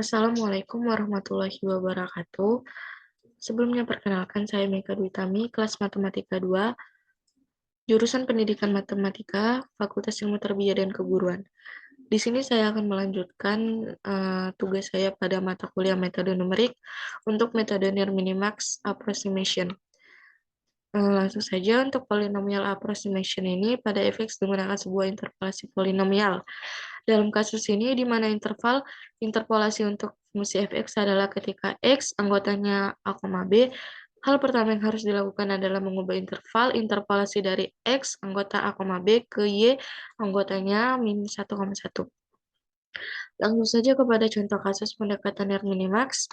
Assalamualaikum warahmatullahi wabarakatuh. Sebelumnya perkenalkan saya Meka Dwitami, kelas Matematika 2, jurusan Pendidikan Matematika, Fakultas Ilmu Tarbiyah dan Keguruan. Di sini saya akan melanjutkan tugas saya pada mata kuliah metode numerik untuk metode Near-Minimax Approximation. Langsung saja untuk polynomial approximation ini pada fx menggunakan sebuah interpolasi polinomial. Dalam kasus ini, di mana interpolasi untuk fungsi fx adalah ketika x anggotanya a, b, hal pertama yang harus dilakukan adalah mengubah interpolasi dari x anggota a, b ke y anggotanya min 1,1. Langsung saja kepada contoh kasus pendekatan Near Minimax.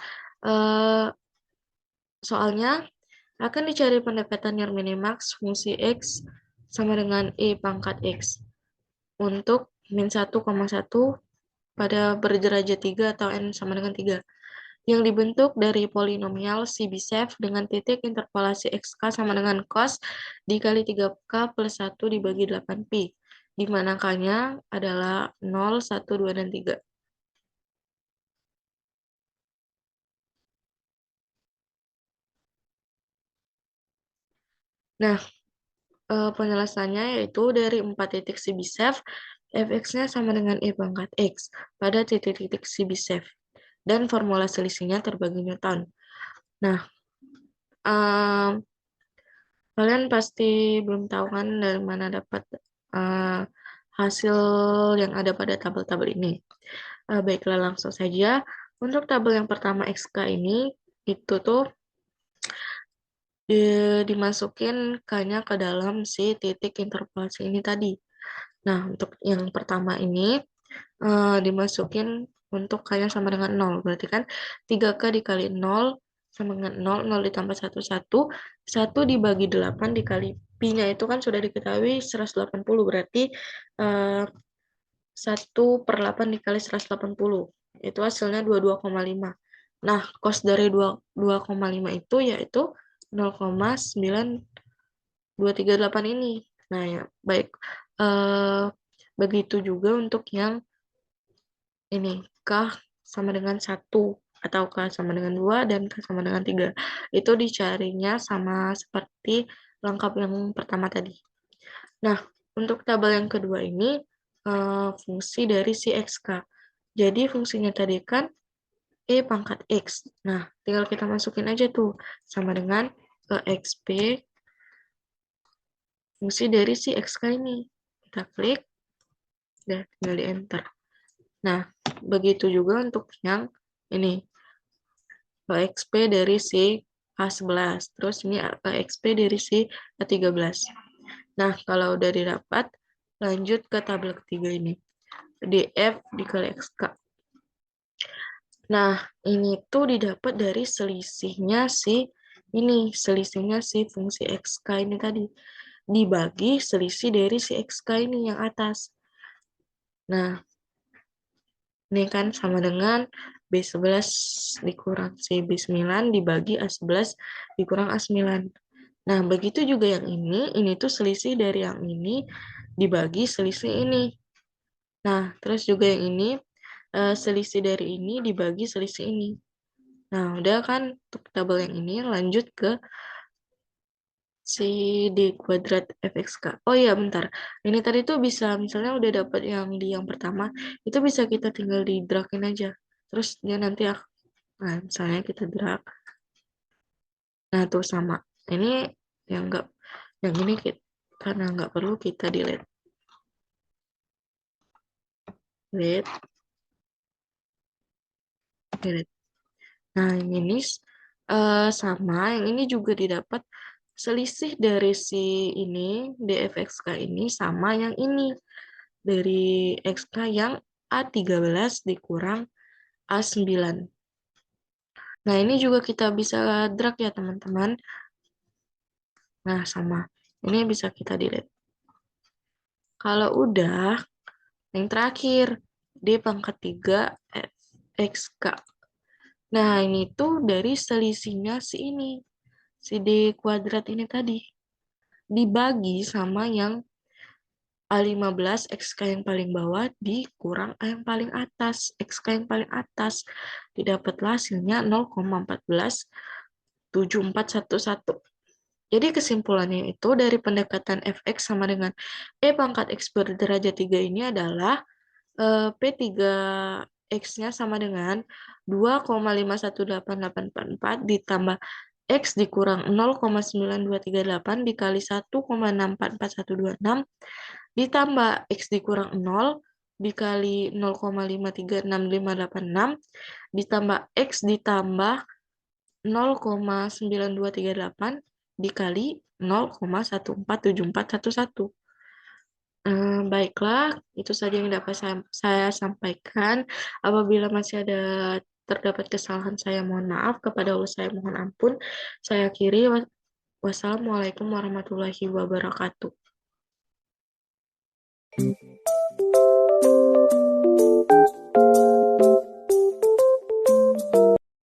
Soalnya, akan dicari pendekatan Near Minimax fungsi x sama dengan e pangkat x untuk min 1,1 pada berderajat 3 atau n sama dengan 3, yang dibentuk dari polinomial CBCF dengan titik interpolasi XK sama dengan cos dikali 3K plus 1 dibagi 8Pi, di mana K-nya adalah 0, 1, 2, dan 3. Nah, penjelasannya yaitu dari 4 titik CBCF, fx-nya sama dengan e pangkat x pada titik-titik CBCF, dan formula selisihnya terbagi Newton. Nah, kalian pasti belum tahu kan dari mana dapat hasil yang ada pada tabel-tabel ini. Baiklah, langsung saja. Untuk tabel yang pertama XK ini, itu tuh dimasukin K-nya ke dalam si titik interpolasi ini tadi. Nah, untuk yang pertama ini dimasukin untuk K-nya sama dengan 0. Berarti kan 3K dikali 0 sama dengan 0, 0 ditambah 1, 1. 1 dibagi 8 dikali Pi-nya itu kan sudah diketahui 180. Berarti 1 per 8 dikali 180. Itu hasilnya 22,5. Nah, cos dari 2,5 itu yaitu 0,9238 ini. Nah, ya, baik. Begitu juga untuk yang ini, K sama dengan 1 atau K sama dengan 2 dan K sama dengan 3. Itu dicarinya sama seperti lengkap yang pertama tadi. Nah, untuk tabel yang kedua ini fungsi dari si XK. Jadi fungsinya tadi kan E pangkat X. Nah, tinggal kita masukin aja tuh sama dengan XP fungsi dari si XK ini. Kita klik dan tinggal di enter. Nah, begitu juga untuk yang ini. XP dari si A11. Terus ini XP dari si A13. Nah, kalau udah didapat, lanjut ke tabel ketiga ini. DF dikali XK. Nah, ini tuh didapat dari selisihnya si fungsi XK ini tadi. Dibagi selisih dari si XK ini yang atas. Nah, ini kan sama dengan B11 dikurang si B9 dibagi A11 dikurang A9. Nah, begitu juga yang ini tuh selisih dari yang ini dibagi selisih ini. Nah, terus juga yang ini, selisih dari ini dibagi selisih ini. Nah, udah kan untuk tabel yang ini, lanjut ke si D kuadrat fxk. Oh iya, bentar. Ini tadi tuh bisa, misalnya udah dapet yang di yang pertama, itu bisa kita tinggal di drag-in aja. Terus dia nanti, nah misalnya kita drag. Nah, tuh sama. Ini yang enggak, yang ini karena nggak perlu kita delete. Delete. Delete. Nah, yang ini sama, yang ini juga didapat selisih dari si ini, dfxk ini sama yang ini. Dari xk yang A13 dikurang A9. Nah, ini juga kita bisa drag ya, teman-teman. Nah, sama. Ini bisa kita delete. Kalau udah, yang terakhir, D pangkat 3 XK. Nah, ini tuh dari selisihnya si ini. Si D kuadrat ini tadi. Dibagi sama yang A15 XK yang paling bawah dikurang A yang paling atas, XK yang paling atas. Didapatlah hasilnya 0,147411. Jadi kesimpulannya itu dari pendekatan fx sama dengan E pangkat X berderajat 3 ini adalah P3X-nya sama dengan 2,518844 ditambah X dikurang 0,9238 dikali 1,644126 ditambah X dikurang 0 dikali 0,536586 ditambah X ditambah 0,9238 dikali 0,147411. Baiklah, itu saja yang dapat saya sampaikan. Apabila masih ada terdapat kesalahan, saya mohon maaf. Kepada Allah, saya mohon ampun. Saya akhiri. Wassalamualaikum warahmatullahi wabarakatuh.